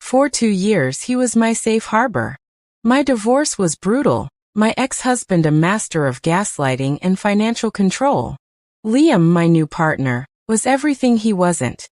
For 2 years he was my safe harbor. My divorce was brutal, my ex-husband a master of gaslighting and financial control. Liam, my new partner, was everything he wasn't.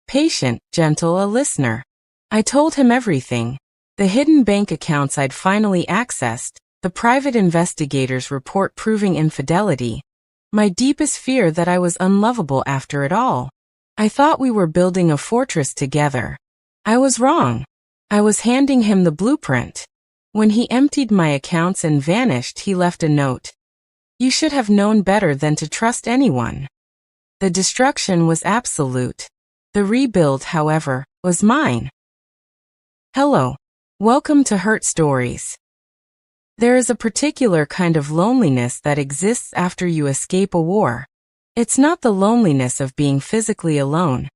Patient, gentle, a listener. I told him everything. The hidden bank accounts I'd finally accessed, the private investigator's report proving infidelity. My deepest fear that I was unlovable after it all. I thought we were building a fortress together. I was wrong. I was handing him the blueprint. When he emptied my accounts and vanished, he left a note. You should have known better than to trust anyone. The destruction was absolute. The rebuild, however, was mine. Hello. Welcome to Hurt Stories. There is a particular kind of loneliness that exists after you escape a war. It's not the loneliness of being physically alone.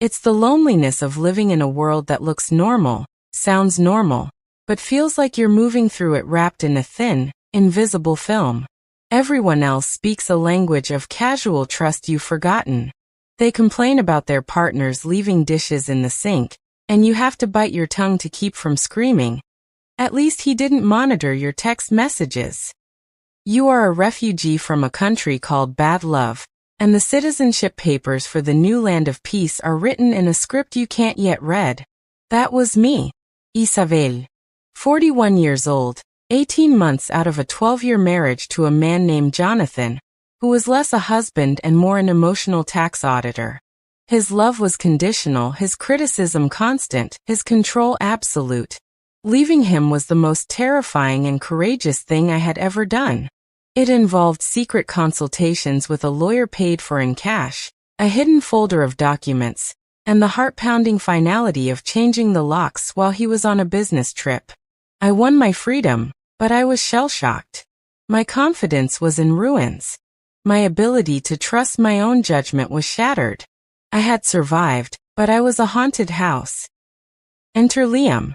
It's the loneliness of living in a world that looks normal, sounds normal, but feels like you're moving through it wrapped in a thin, invisible film. Everyone else speaks a language of casual trust you've forgotten. They complain about their partners leaving dishes in the sink, and you have to bite your tongue to keep from screaming. At least he didn't monitor your text messages. You are a refugee from a country called Bad Love, and the citizenship papers for the new land of peace are written in a script you can't yet read. That was me, Isabel. 41 years old, 18 months out of a 12-year marriage to a man named Jonathan, who was less a husband and more an emotional tax auditor. His love was conditional, his criticism constant, his control absolute. Leaving him was the most terrifying and courageous thing I had ever done. It involved secret consultations with a lawyer paid for in cash, a hidden folder of documents, and the heart-pounding finality of changing the locks while he was on a business trip. I won my freedom, but I was shell-shocked. My confidence was in ruins. My ability to trust my own judgment was shattered. I had survived, but I was a haunted house. Enter Liam.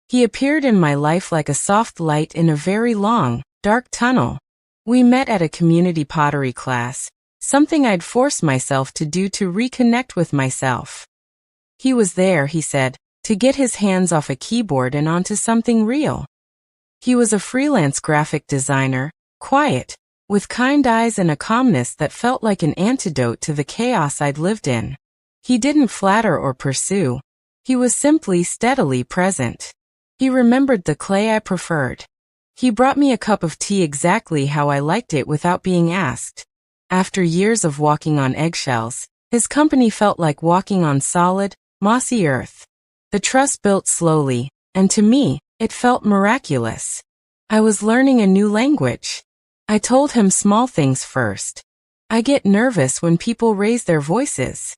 He appeared in my life like a soft light in a very long, dark tunnel. We met at a community pottery class, something I'd forced myself to do to reconnect with myself. He was there, he said, to get his hands off a keyboard and onto something real. He was a freelance graphic designer, quiet, with kind eyes and a calmness that felt like an antidote to the chaos I'd lived in. He didn't flatter or pursue. He was simply steadily present. He remembered the clay I preferred. He brought me a cup of tea exactly how I liked it without being asked. After years of walking on eggshells, his company felt like walking on solid, mossy earth. The trust built slowly, and to me, it felt miraculous. I was learning a new language. I told him small things first. I get nervous when people raise their voices.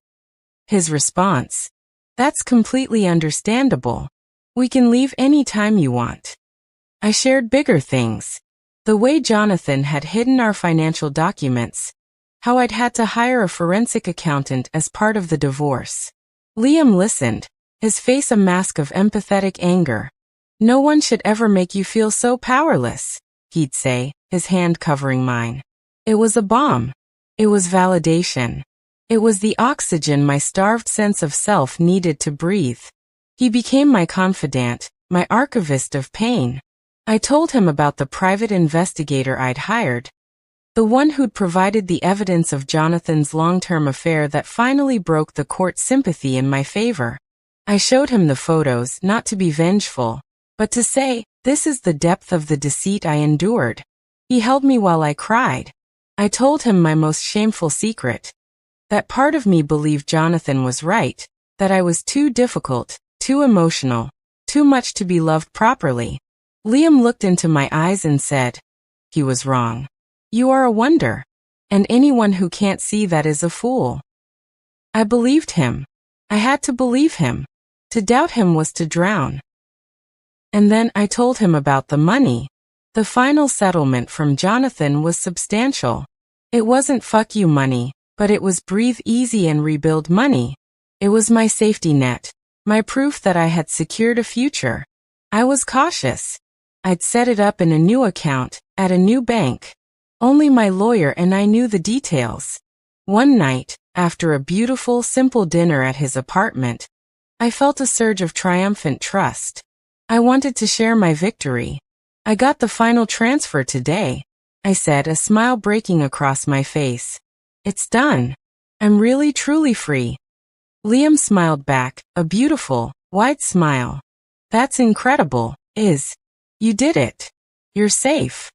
His response: that's completely understandable. We can leave any time you want. I shared bigger things. The way Jonathan had hidden our financial documents. How I'd had to hire a forensic accountant as part of the divorce. Liam listened, his face a mask of empathetic anger. No one should ever make you feel so powerless, he'd say, his hand covering mine. It was a balm. It was validation. It was the oxygen my starved sense of self needed to breathe. He became my confidant, my archivist of pain. I told him about the private investigator I'd hired, the one who'd provided the evidence of Jonathan's long-term affair that finally broke the court's sympathy in my favor. I showed him the photos, not to be vengeful, but to say, this is the depth of the deceit I endured. He held me while I cried. I told him my most shameful secret. That part of me believed Jonathan was right, that I was too difficult, too emotional, too much to be loved properly. Liam looked into my eyes and said, he was wrong. You are a wonder. And anyone who can't see that is a fool. I believed him. I had to believe him. To doubt him was to drown. And then I told him about the money. The final settlement from Jonathan was substantial. It wasn't fuck you money, but it was breathe easy and rebuild money. It was my safety net, my proof that I had secured a future. I was cautious. I'd set it up in a new account, at a new bank. Only my lawyer and I knew the details. One night, after a beautiful, simple dinner at his apartment, I felt a surge of triumphant trust. I wanted to share my victory. I got the final transfer today, I said, a smile breaking across my face. It's done. I'm really truly free. Liam smiled back, a beautiful, wide smile. That's incredible, You did it. You're safe.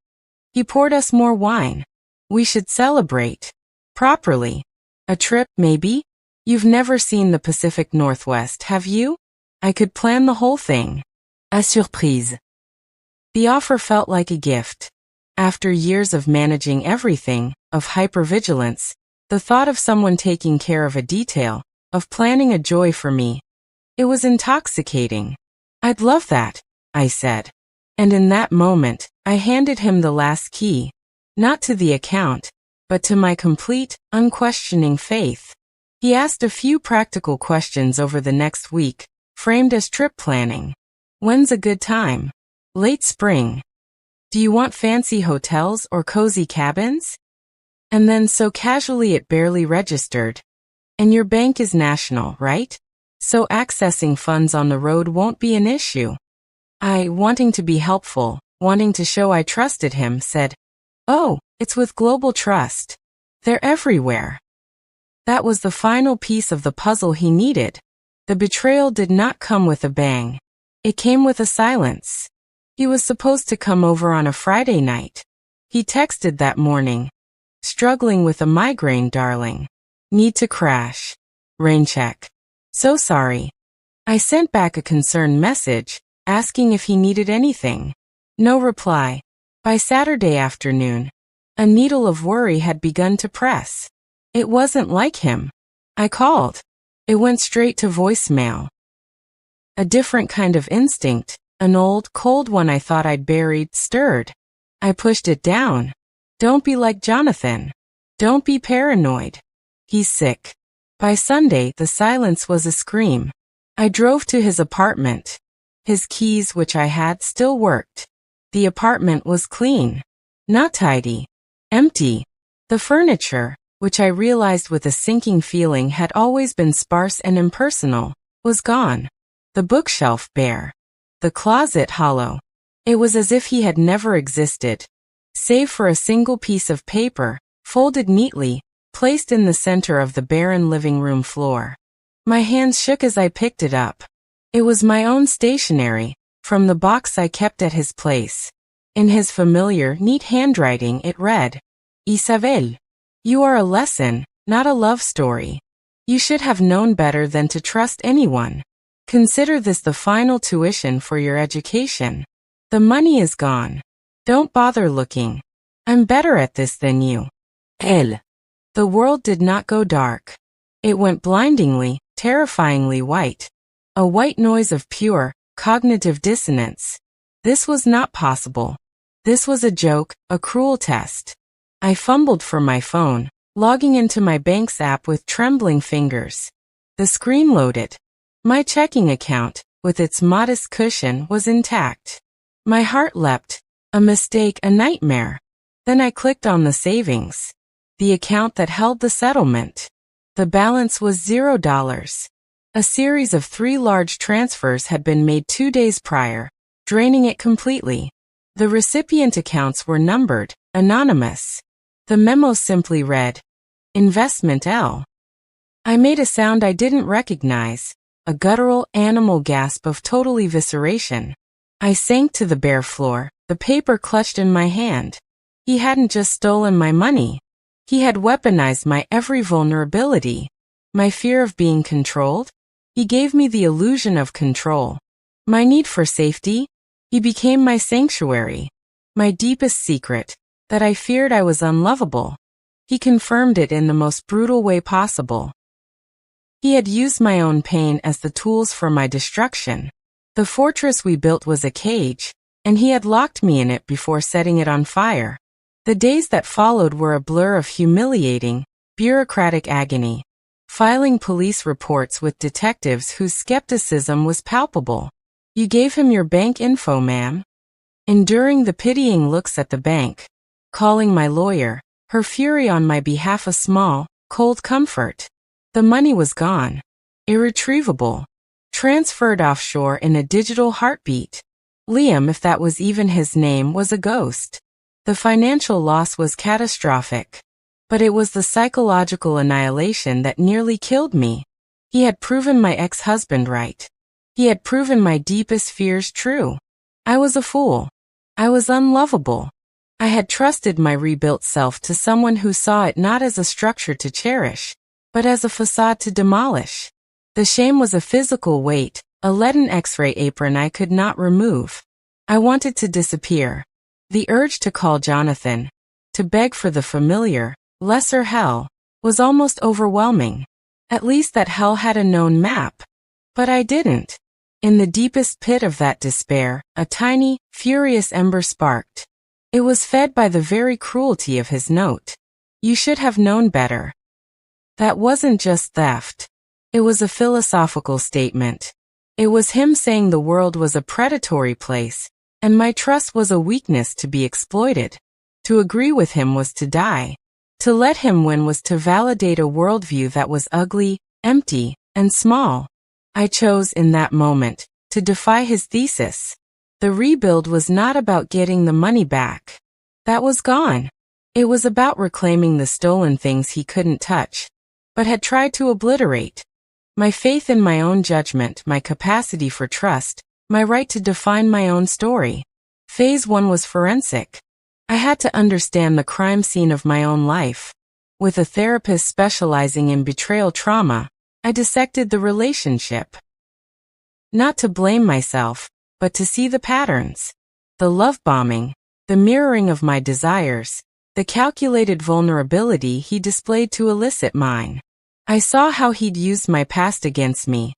He poured us more wine. We should celebrate. Properly. A trip, maybe? You've never seen the Pacific Northwest, have you? I could plan the whole thing. A surprise. The offer felt like a gift. After years of managing everything, of hypervigilance, the thought of someone taking care of a detail, of planning a joy for me. It was intoxicating. I'd love that, I said. And in that moment, I handed him the last key. Not to the account, but to my complete, unquestioning faith. He asked a few practical questions over the next week, framed as trip planning. When's a good time? Late spring. Do you want fancy hotels or cozy cabins? And then so casually it barely registered. And your bank is national, right? So accessing funds on the road won't be an issue. I, wanting to be helpful, wanting to show I trusted him, said, "Oh, it's with Global Trust. They're everywhere." That was the final piece of the puzzle he needed. The betrayal did not come with a bang. It came with a silence. He was supposed to come over on a Friday night. He texted that morning. "Struggling with a migraine, darling. Need to crash. Rain check. So sorry." I sent back a concerned message, asking if he needed anything. No reply. By Saturday afternoon, a needle of worry had begun to press. It wasn't like him. I called. It went straight to voicemail. A different kind of instinct, an old, cold one I thought I'd buried, stirred. I pushed it down. Don't be like Jonathan. Don't be paranoid. He's sick. By Sunday, the silence was a scream. I drove to his apartment. His keys, which I had, still worked. The apartment was clean. Not tidy. Empty. The furniture, which I realized with a sinking feeling had always been sparse and impersonal, was gone. The bookshelf bare. The closet hollow. It was as if he had never existed. Save for a single piece of paper, folded neatly, placed in the center of the barren living room floor. My hands shook as I picked it up. It was my own stationery, from the box I kept at his place. In his familiar, neat handwriting it read, "Isabel, you are a lesson, not a love story. You should have known better than to trust anyone. Consider this the final tuition for your education. The money is gone. Don't bother looking. I'm better at this than you." Elle. The world did not go dark. It went blindingly, terrifyingly white. A white noise of pure, cognitive dissonance. This was not possible. This was a joke, a cruel test. I fumbled for my phone, logging into my bank's app with trembling fingers. The screen loaded. My checking account, with its modest cushion, was intact. My heart leapt. A mistake, a nightmare. Then I clicked on the savings. The account that held the settlement. The balance was $0. A series of 3 large transfers had been made 2 days prior, draining it completely. The recipient accounts were numbered, anonymous. The memo simply read, "Investment L." I made a sound I didn't recognize, a guttural, animal gasp of total evisceration. I sank to the bare floor, the paper clutched in my hand. He hadn't just stolen my money. He had weaponized my every vulnerability. My fear of being controlled? He gave me the illusion of control. My need for safety? He became my sanctuary. My deepest secret, that I feared I was unlovable. He confirmed it in the most brutal way possible. He had used my own pain as the tools for my destruction. The fortress we built was a cage, and he had locked me in it before setting it on fire. The days that followed were a blur of humiliating, bureaucratic agony. Filing police reports with detectives whose skepticism was palpable. "You gave him your bank info, ma'am?" Enduring the pitying looks at the bank. Calling my lawyer, her fury on my behalf a small, cold comfort. The money was gone. Irretrievable. transferred offshore in a digital heartbeat. Liam, if that was even his name, was a ghost. The financial loss was catastrophic. But it was the psychological annihilation that nearly killed me. He had proven my ex-husband right. He had proven my deepest fears true. I was a fool. I was unlovable. I had trusted my rebuilt self to someone who saw it not as a structure to cherish, but as a facade to demolish. The shame was a physical weight, a leaden X-ray apron I could not remove. I wanted to disappear. The urge to call Jonathan, to beg for the familiar, lesser hell, was almost overwhelming. At least that hell had a known map. But I didn't. In the deepest pit of that despair, a tiny, furious ember sparked. It was fed by the very cruelty of his note. You should have known better. That wasn't just theft. It was a philosophical statement. It was him saying the world was a predatory place, and my trust was a weakness to be exploited. To agree with him was to die. To let him win was to validate a worldview that was ugly, empty, and small. I chose in that moment to defy his thesis. The rebuild was not about getting the money back. That was gone. It was about reclaiming the stolen things he couldn't touch, but had tried to obliterate. My faith in my own judgment, my capacity for trust, my right to define my own story. Phase 1 was forensic. I had to understand the crime scene of my own life. With a therapist specializing in betrayal trauma, I dissected the relationship. Not to blame myself, but to see the patterns. The love bombing, the mirroring of my desires, the calculated vulnerability he displayed to elicit mine. I saw how he'd used my past against me.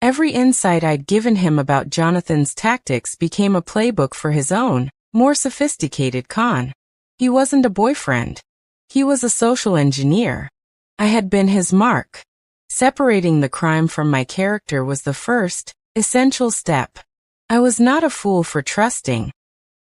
Every insight I'd given him about Jonathan's tactics became a playbook for his own, more sophisticated con. He wasn't a boyfriend. He was a social engineer. I had been his mark. Separating the crime from my character was the first, essential step. I was not a fool for trusting.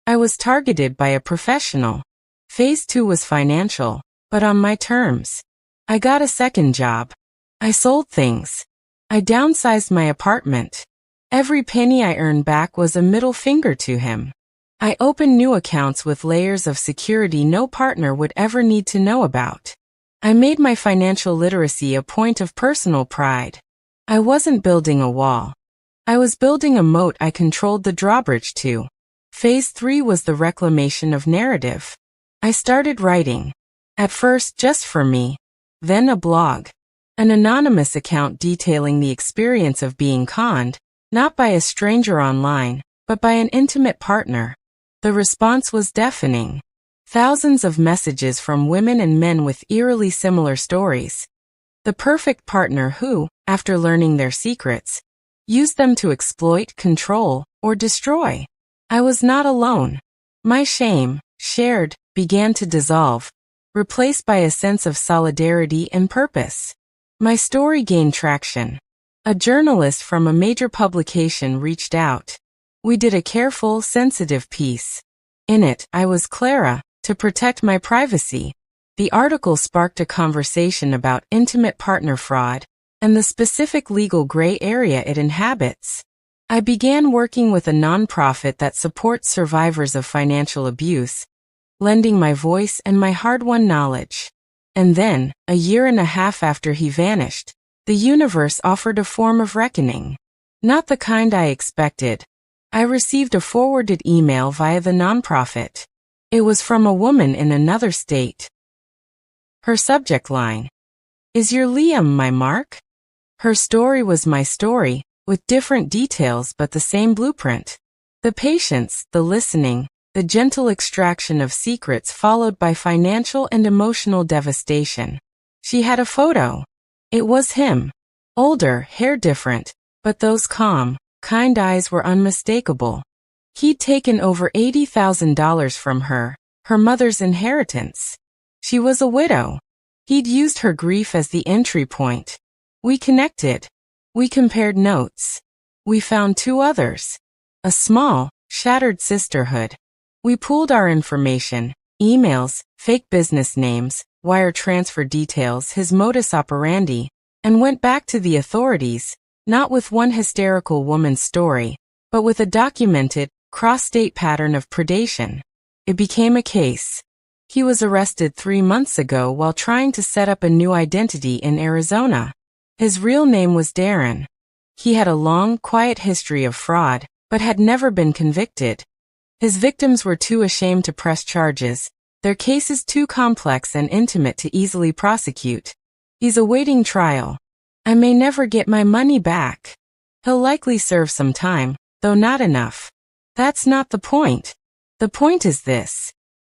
I was targeted by a professional. Phase 2 was financial, but on my terms. I got a second job. I sold things. I downsized my apartment. Every penny I earned back was a middle finger to him. I opened new accounts with layers of security no partner would ever need to know about. I made my financial literacy a point of personal pride. I wasn't building a wall. I was building a moat I controlled the drawbridge to. Phase 3 was the reclamation of narrative. I started writing. At first just for me. Then a blog. An anonymous account detailing the experience of being conned, not by a stranger online, but by an intimate partner. The response was deafening. Thousands of messages from women and men with eerily similar stories. The perfect partner who, after learning their secrets, used them to exploit, control, or destroy. I was not alone. My shame, shared, began to dissolve, replaced by a sense of solidarity and purpose. My story gained traction. A journalist from a major publication reached out. We did a careful, sensitive piece. In it, I was Clara, to protect my privacy. The article sparked a conversation about intimate partner fraud and the specific legal gray area it inhabits. I began working with a nonprofit that supports survivors of financial abuse, lending my voice and my hard-won knowledge. And then, a year and a half after he vanished, the universe offered a form of reckoning. Not the kind I expected. I received a forwarded email via the nonprofit. It was from a woman in another state. Her subject line: "Is your Liam my mark?" Her story was my story, with different details but the same blueprint. The patience, the listening, the gentle extraction of secrets followed by financial and emotional devastation. She had a photo. It was him. Older, hair different, but those calm, kind eyes were unmistakable. He'd taken over $80,000 from her, her mother's inheritance. She was a widow. He'd used her grief as the entry point. We connected. We compared notes. We found 2 others. A small, shattered sisterhood. We pooled our information, emails, fake business names, wire transfer details, his modus operandi, and went back to the authorities, Not with one hysterical woman's story, but with a documented, cross-state pattern of predation. It became a case. He was arrested 3 months ago while trying to set up a new identity in Arizona. His real name was Darren. He had a long, quiet history of fraud, but had never been convicted. His victims were too ashamed to press charges, their cases too complex and intimate to easily prosecute. He's awaiting trial. I may never get my money back. He'll likely serve some time, though not enough. That's not the point. The point is this.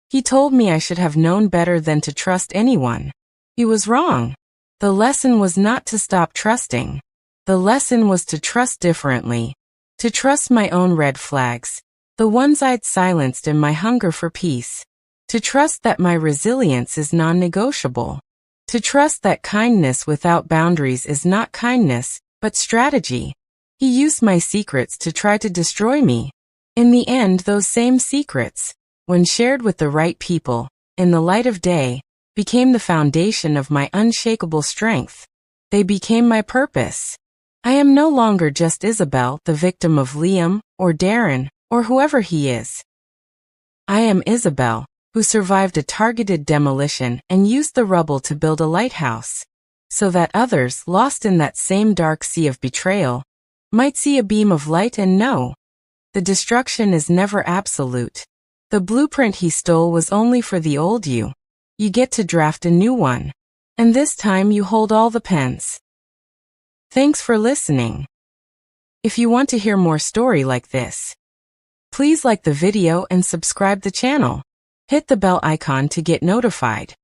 He told me I should have known better than to trust anyone. He was wrong. The lesson was not to stop trusting. The lesson was to trust differently. To trust my own red flags, the ones I'd silenced in my hunger for peace. To trust that my resilience is non-negotiable. To trust that kindness without boundaries is not kindness, but strategy. He used my secrets to try to destroy me. In the end, those same secrets, when shared with the right people, in the light of day, became the foundation of my unshakable strength. They became my purpose. I am no longer just Isabel, the victim of Liam, or Darren, or whoever he is. I am Isabel, who survived a targeted demolition and used the rubble to build a lighthouse, so that others, lost in that same dark sea of betrayal, might see a beam of light and know. The destruction is never absolute. The blueprint he stole was only for the old you. You get to draft a new one. And this time you hold all the pens. Thanks for listening. If you want to hear more story like this, please like the video and subscribe the channel. Hit the bell icon to get notified.